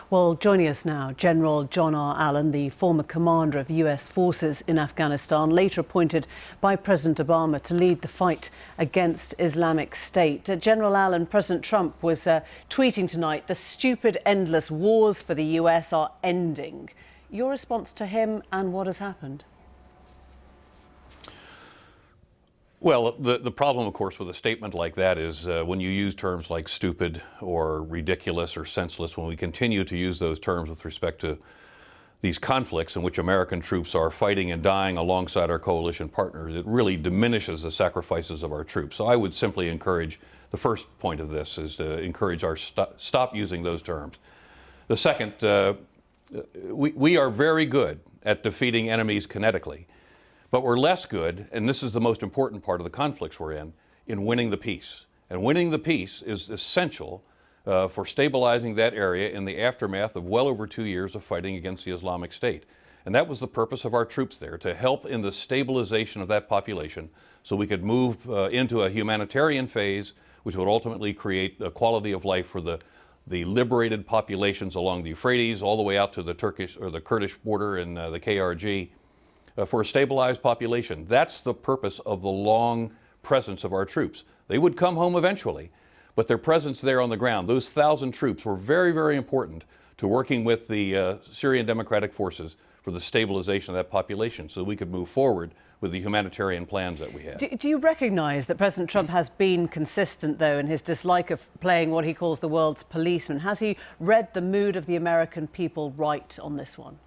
Well, joining us now, General John R. Allen, the former commander of US forces in Afghanistan, later appointed by President Obama to lead the fight against Islamic State. General Allen, President Trump was tweeting tonight, "The stupid, endless wars for the US are ending." Your response to him and what has happened? Well, the problem, of course, with a statement like that is when you use terms like stupid or ridiculous or senseless, when we continue to use those terms with respect to these conflicts in which American troops are fighting and dying alongside our coalition partners, it really diminishes the sacrifices of our troops. So I would simply encourage, the first point of this is to encourage our stop using those terms. The second, we are very good at defeating enemies kinetically. But we're less good, and this is the most important part of the conflicts we're in winning the peace. And winning the peace is essential for stabilizing that area in the aftermath of well over 2 years of fighting against the Islamic State. And that was the purpose of our troops there, to help in the stabilization of that population so we could move into a humanitarian phase, which would ultimately create a quality of life for the liberated populations along the Euphrates, all the way out to the Turkish or the Kurdish border and the KRG. For a stabilized population. That's the purpose of the long presence of our troops. They would come home eventually, but their presence there on the ground, those 1,000 troops were very, very important to working with the Syrian Democratic Forces for the stabilization of that population so we could move forward with the humanitarian plans that we had. Do you recognize that President Trump has been consistent, though, in his dislike of playing what he calls the world's policeman? Has he read the mood of the American people right on this one?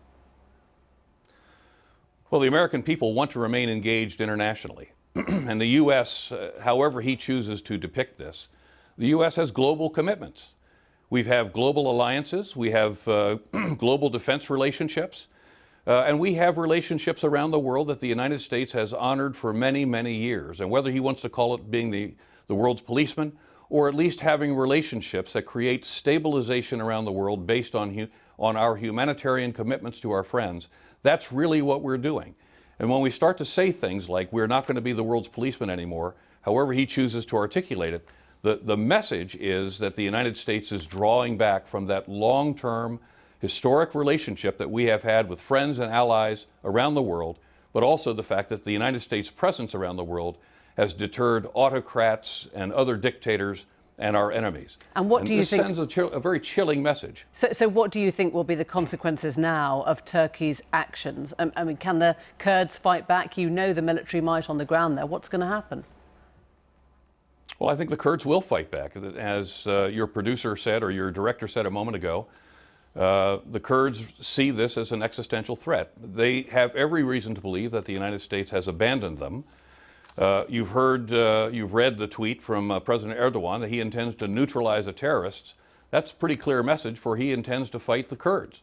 Well, the American people want to remain engaged internationally. And the U.S., however he chooses to depict this, the U.S. has global commitments. We have global alliances, we have global defense relationships, and we have relationships around the world that the United States has honored for many, many years. And whether he wants to call it being the world's policeman, or at least having relationships that create stabilization around the world based on our humanitarian commitments to our friends, that's really what we're doing. And when we start to say things like we're not going to be the world's policeman anymore, however he chooses to articulate it, the message is that the United States is drawing back from that long-term historic relationship that we have had with friends and allies around the world, but also the fact that the United States' presence around the world has deterred autocrats and other dictators and our enemies. And what do you think? This sends a very chilling message. So what do you think will be the consequences now of Turkey's actions? I mean, can the Kurds fight back? You know the military might on the ground there. What's going to happen? Well, I think the Kurds will fight back. As your producer said, or your director said a moment ago, the Kurds see this as an existential threat. They have every reason to believe that the United States has abandoned them. You've read the tweet from President Erdogan that he intends to neutralize the terrorists. That's a pretty clear message, for he intends to fight the Kurds.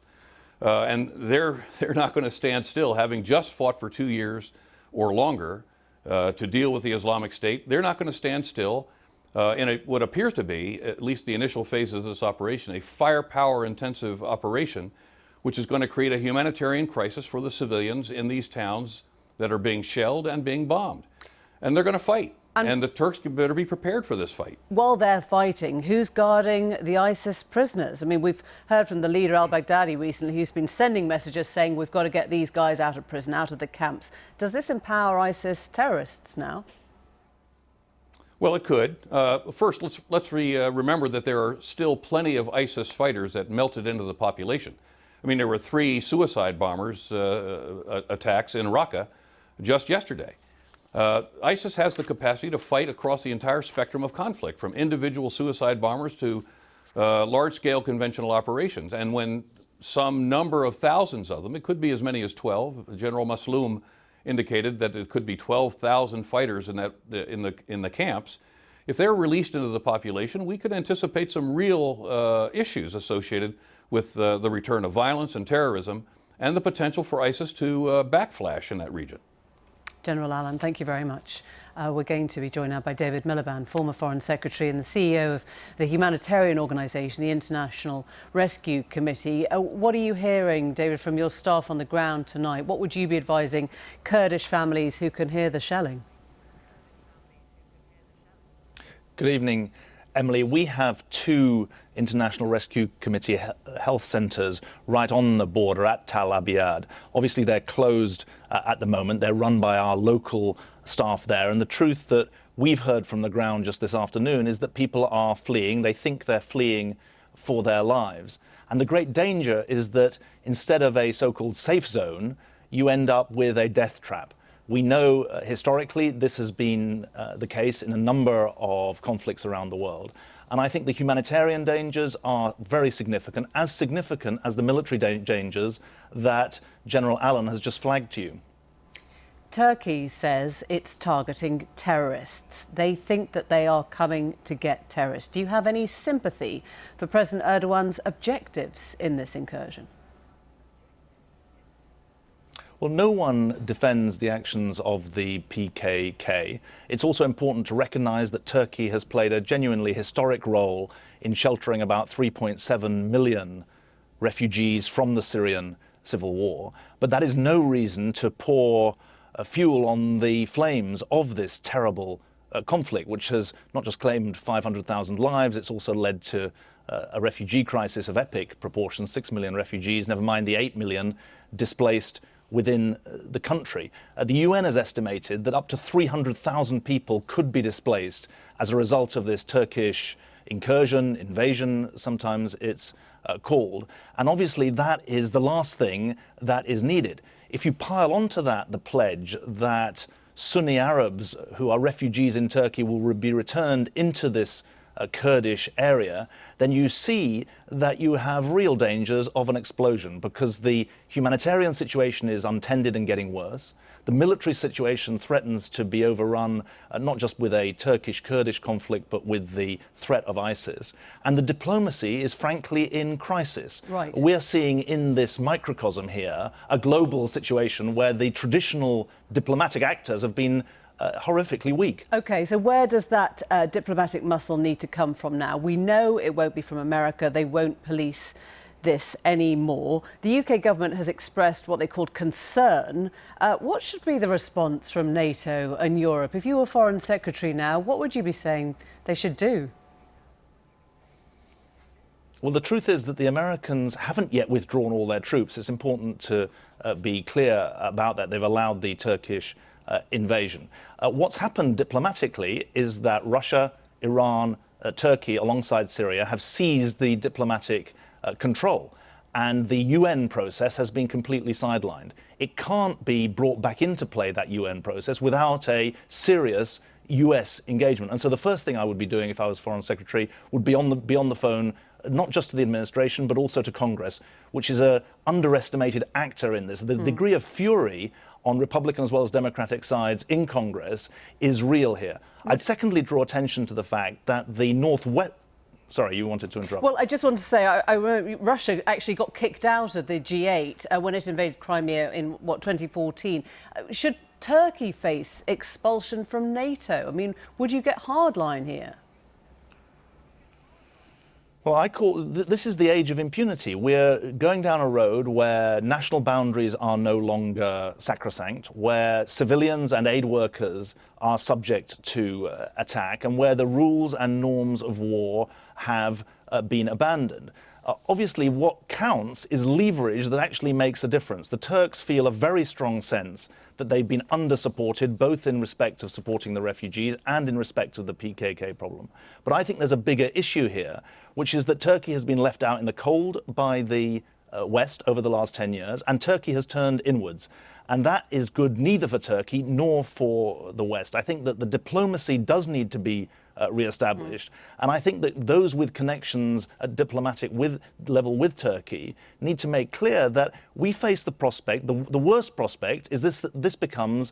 And they're not going to stand still, having just fought for 2 years or longer to deal with the Islamic State. They're not going to stand still in what appears to be, at least the initial phases of this operation, a firepower-intensive operation, which is going to create a humanitarian crisis for the civilians in these towns that are being shelled and being bombed. And they're going to fight. And the Turks better be prepared for this fight. While they're fighting, who's guarding the ISIS prisoners? I mean, we've heard from the leader al-Baghdadi recently, who's been sending messages saying we've got to get these guys out of prison, out of the camps. Does this empower ISIS terrorists now? Well, it could. First, let's remember that there are still plenty of ISIS fighters that melted into the population. I mean, there were 3 suicide bombers attacks in Raqqa just yesterday. ISIS has the capacity to fight across the entire spectrum of conflict, from individual suicide bombers to large-scale conventional operations. And when some number of thousands of them, it could be as many as 12, General Masloum indicated that it could be 12,000 fighters in the camps. If they're released into the population, we could anticipate some real issues associated with the return of violence and terrorism and the potential for ISIS to backflash in that region. General Allen, thank you very much. We're going to be joined now by David Miliband, former Foreign Secretary and the CEO of the humanitarian organisation, the International Rescue Committee. What are you hearing, David, from your staff on the ground tonight? What would you be advising Kurdish families who can hear the shelling? Good evening, Emily. We have 2 International Rescue Committee health centres right on the border at Tal Abyad. Obviously, they're closed at the moment. They're run by our local staff there. And the truth that we've heard from the ground just this afternoon is that people are fleeing. They think they're fleeing for their lives. And the great danger is that instead of a so-called safe zone, you end up with a death trap. We know historically this has been the case in a number of conflicts around the world. And I think the humanitarian dangers are very significant as the military dangers that General Allen has just flagged to you. Turkey says it's targeting terrorists. They think that they are coming to get terrorists. Do you have any sympathy for President Erdogan's objectives in this incursion? Well, no one defends the actions of the PKK. It's also important to recognise that Turkey has played a genuinely historic role in sheltering about 3.7 million refugees from the Syrian civil war. But that is no reason to pour fuel on the flames of this terrible conflict, which has not just claimed 500,000 lives, it's also led to a refugee crisis of epic proportions, 6 million refugees, never mind the 8 million displaced within the country. The UN has estimated that up to 300,000 people could be displaced as a result of this Turkish invasion, sometimes it's called. And obviously that is the last thing that is needed. If you pile onto that the pledge that Sunni Arabs who are refugees in Turkey will be returned into this Kurdish area, then you see that you have real dangers of an explosion, because the humanitarian situation is untended and getting worse. The military situation threatens to be overrun, not just with a Turkish-Kurdish conflict, but with the threat of ISIS. And the diplomacy is frankly in crisis. Right. We're seeing in this microcosm here a global situation where the traditional diplomatic actors have been horrifically weak. OK, so where does that diplomatic muscle need to come from now? We know it won't be from America. They won't police this anymore. The UK government has expressed what they called concern. What should be the response from NATO and Europe? If you were Foreign Secretary now, what would you be saying they should do? Well, the truth is that the Americans haven't yet withdrawn all their troops. It's important to be clear about that. They've allowed the Turkish invasion. What's happened diplomatically is that Russia, Iran, Turkey, alongside Syria, have seized the diplomatic control. And the UN process has been completely sidelined. It can't be brought back into play, that UN process, without a serious US engagement. And so the first thing I would be doing if I was Foreign Secretary would be on the phone, not just to the administration, but also to Congress, which is an underestimated actor in this. The degree of fury on Republican as well as Democratic sides in Congress is real here. I'd secondly draw attention to the fact that the Northwest... Sorry, you wanted to interrupt. Well, I just want to say, Russia actually got kicked out of the G8 when it invaded Crimea in, 2014. Should Turkey face expulsion from NATO? I mean, would you get hardline here? Well, this is the age of impunity. We're going down a road where national boundaries are no longer sacrosanct, where civilians and aid workers are subject to attack, and where the rules and norms of war have been abandoned. Obviously, what counts is leverage that actually makes a difference. The Turks feel a very strong sense that they've been under-supported, both in respect of supporting the refugees and in respect of the PKK problem. But I think there's a bigger issue here, which is that Turkey has been left out in the cold by the West over the last 10 years, and Turkey has turned inwards. And that is good neither for Turkey nor for the West. I think that the diplomacy does need to be re-established. And I think that those with connections at diplomatic level with Turkey need to make clear that we face the prospect, the worst prospect is that this becomes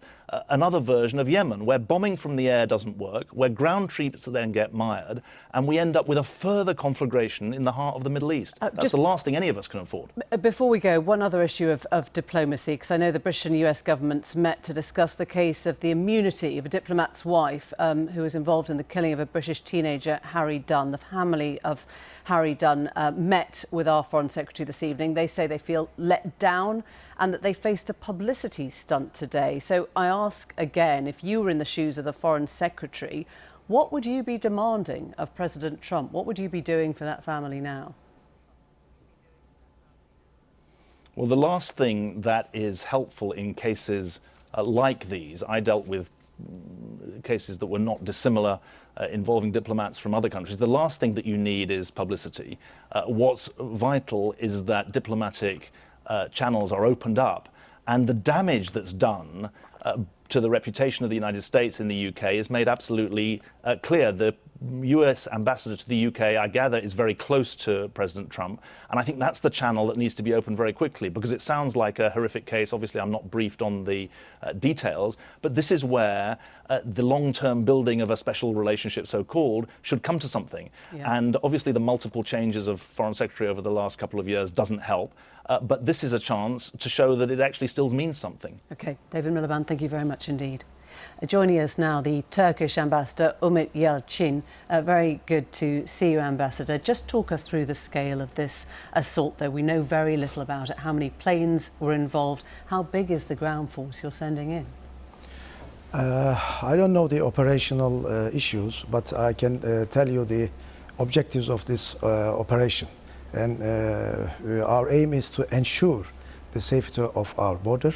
another version of Yemen, where bombing from the air doesn't work, where ground troops then get mired, and we end up with a further conflagration in the heart of the Middle East. That's the last thing any of us can afford. Before we go, one other issue of diplomacy, because I know the British and US governments met to discuss the case of the immunity of a diplomat's wife who was involved in the killing of a British teenager, Harry Dunn. The family of Harry Dunn met with our Foreign Secretary this evening. They say they feel let down and that they faced a publicity stunt today. So I ask again, if you were in the shoes of the Foreign Secretary, What would you be demanding of President Trump? What would you be doing for that family now? Well, the last thing that is helpful in cases like these, I dealt with cases that were not dissimilar involving diplomats from other countries. The last thing that you need is publicity. What's vital is that diplomatic channels are opened up, and the damage that's done to the reputation of the United States in the UK is made absolutely clear. The US ambassador to the UK, I gather, is very close to President Trump, and I think that's the channel that needs to be opened very quickly, because it sounds like a horrific case. Obviously, I'm not briefed on the details, but this is where the long-term building of a special relationship, so-called, should come to something. Yeah. And obviously the multiple changes of Foreign Secretary over the last couple of years doesn't help, but this is a chance to show that it actually still means something. OK, David Miliband, thank you very much indeed. Joining us now, the Turkish Ambassador, Umut Yalçin. Very good to see you, Ambassador. Just talk us through the scale of this assault, though. We know very little about it. How many planes were involved? How big is the ground force you're sending in? I don't know the operational issues, but I can tell you the objectives of this operation. And our aim is to ensure the safety of our border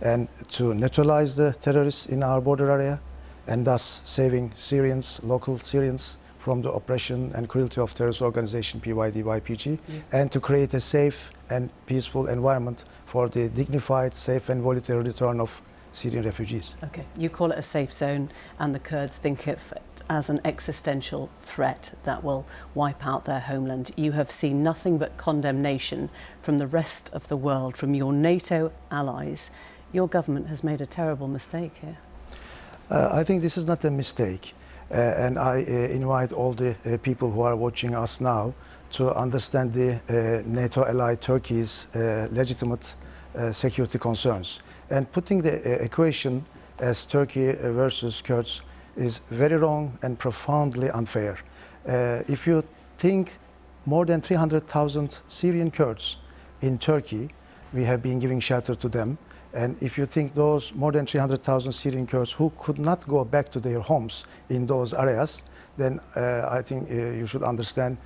and to neutralize the terrorists in our border area, and thus saving Syrians, local Syrians, from the oppression and cruelty of terrorist organization PYD-YPG, and to create a safe and peaceful environment for the dignified, safe and voluntary return of Syrian refugees. OK, you call it a safe zone, and the Kurds think of it as an existential threat that will wipe out their homeland. You have seen nothing but condemnation from the rest of the world, from your NATO allies. Your government has made a terrible mistake here. I think this is not a mistake, and I invite all the people who are watching us now to understand the NATO ally Turkey's legitimate security concerns. And putting the equation as Turkey versus Kurds is very wrong and profoundly unfair. If you think more than 300,000 Syrian Kurds in Turkey, we have been giving shelter to them. And if you think those more than 300,000 Syrian Kurds who could not go back to their homes in those areas, then I think you should understand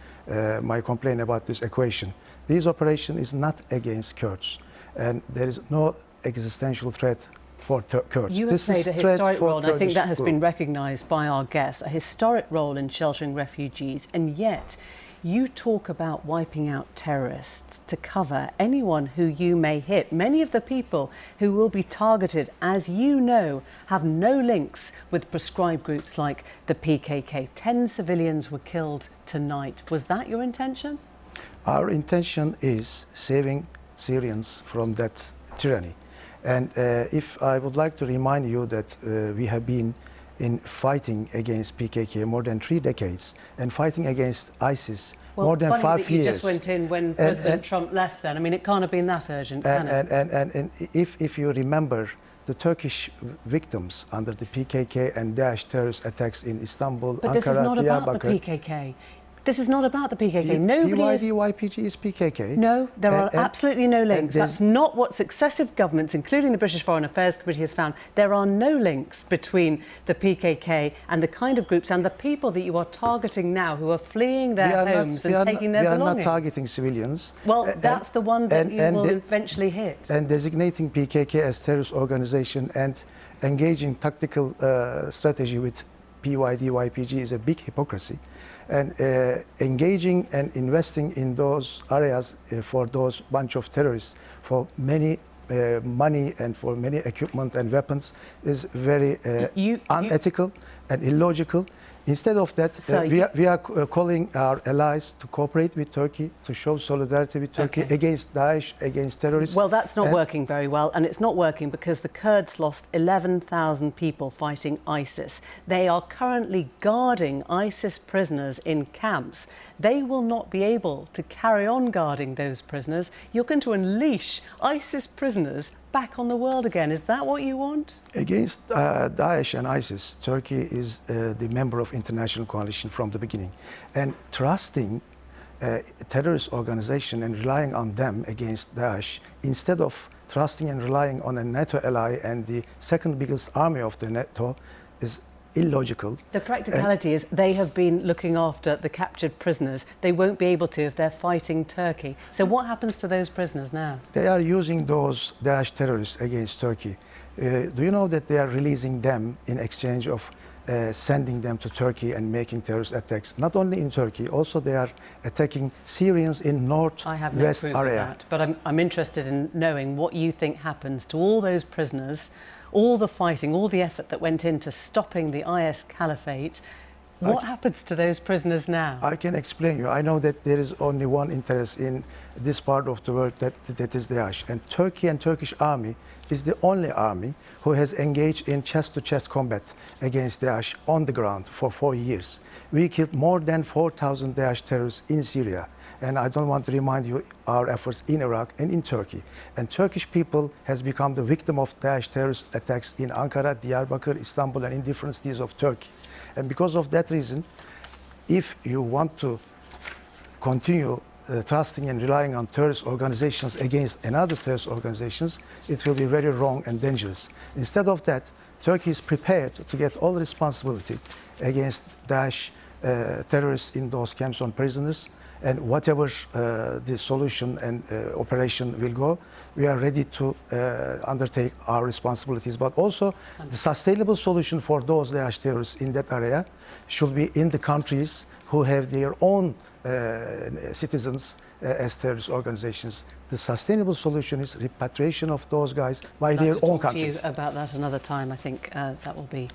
my complaint about this equation. This operation is not against Kurds, and there is no existential threat for Kurds. You have played a historic role, and I think that has been recognised by our guests, a historic role in sheltering refugees, and yet you talk about wiping out terrorists to cover anyone who you may hit. Many of the people who will be targeted, as you know, have no links with proscribed groups like the PKK. 10 civilians were killed tonight. Was that your intention? Our intention is saving Syrians from that tyranny. And if I would like to remind you that we have been in fighting against PKK more than 3 decades, and fighting against ISIS more than 5 years. You just went in when President Trump left then. I mean, it can't have been that urgent, can it? And if you remember the Turkish victims under the PKK and Daesh terrorist attacks in Istanbul, but Ankara, this is not about the Diyarbakir. PKK. This is not about the PKK. PYD-YPG is PKK. No, there are absolutely no links. That's not what successive governments, including the British Foreign Affairs Committee, has found. There are no links between the PKK and the kind of groups and the people that you are targeting now who are fleeing their homes and taking their belongings. We are not targeting civilians. Well, that's the one that you will eventually hit. And designating PKK as terrorist organization and engaging tactical strategy with PYD-YPG is a big hypocrisy. And engaging and investing in those areas for those bunch of terrorists for many money and for many equipment and weapons is very unethical and illogical. Instead of that, we are calling our allies to cooperate with Turkey, to show solidarity with Turkey against Daesh, against terrorists. Well, that's not working very well, and it's not working because the Kurds lost 11,000 people fighting ISIS. They are currently guarding ISIS prisoners in camps. They will not be able to carry on guarding those prisoners. You're going to unleash ISIS prisoners back on the world again. Is that what you want? Against Daesh and ISIS, Turkey is the member of international coalition from the beginning. And trusting a terrorist organization and relying on them against Daesh, instead of trusting and relying on a NATO ally and the second biggest army of the NATO, is illogical. The practicality is they have been looking after the captured prisoners. They won't be able to if they're fighting Turkey. So what happens to those prisoners now? They are using those Daesh terrorists against Turkey. Do you know that they are releasing them in exchange of sending them to Turkey and making terrorist attacks? Not only in Turkey, also they are attacking Syrians in I have no northwest proof of area. that, but I'm interested in knowing what you think happens to all those prisoners, all the fighting, all the effort that went into stopping the IS caliphate. What happens to those prisoners now? I can explain you. I know that there is only one interest in this part of the world, that is Daesh. And Turkey and Turkish army is the only army who has engaged in chest-to-chest combat against Daesh on the ground for 4 years. We killed more than 4,000 Daesh terrorists in Syria. And I don't want to remind you our efforts in Iraq and in Turkey. And Turkish people has become the victim of Daesh terrorist attacks in Ankara, Diyarbakir, Istanbul, and in different cities of Turkey. And because of that reason, if you want to continue trusting and relying on terrorist organizations against another terrorist organizations, it will be very wrong and dangerous. Instead of that, Turkey is prepared to get all responsibility against Daesh terrorists in those camps on prisoners. And whatever the solution and operation will go, we are ready to undertake our responsibilities. But also, the sustainable solution for those Daesh terrorists in that area should be in the countries who have their own citizens as terrorist organizations. The sustainable solution is repatriation of those guys by their own countries. I'll talk to you about that another time. I think that will be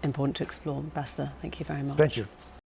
important to explore. Ambassador, thank you very much. Thank you.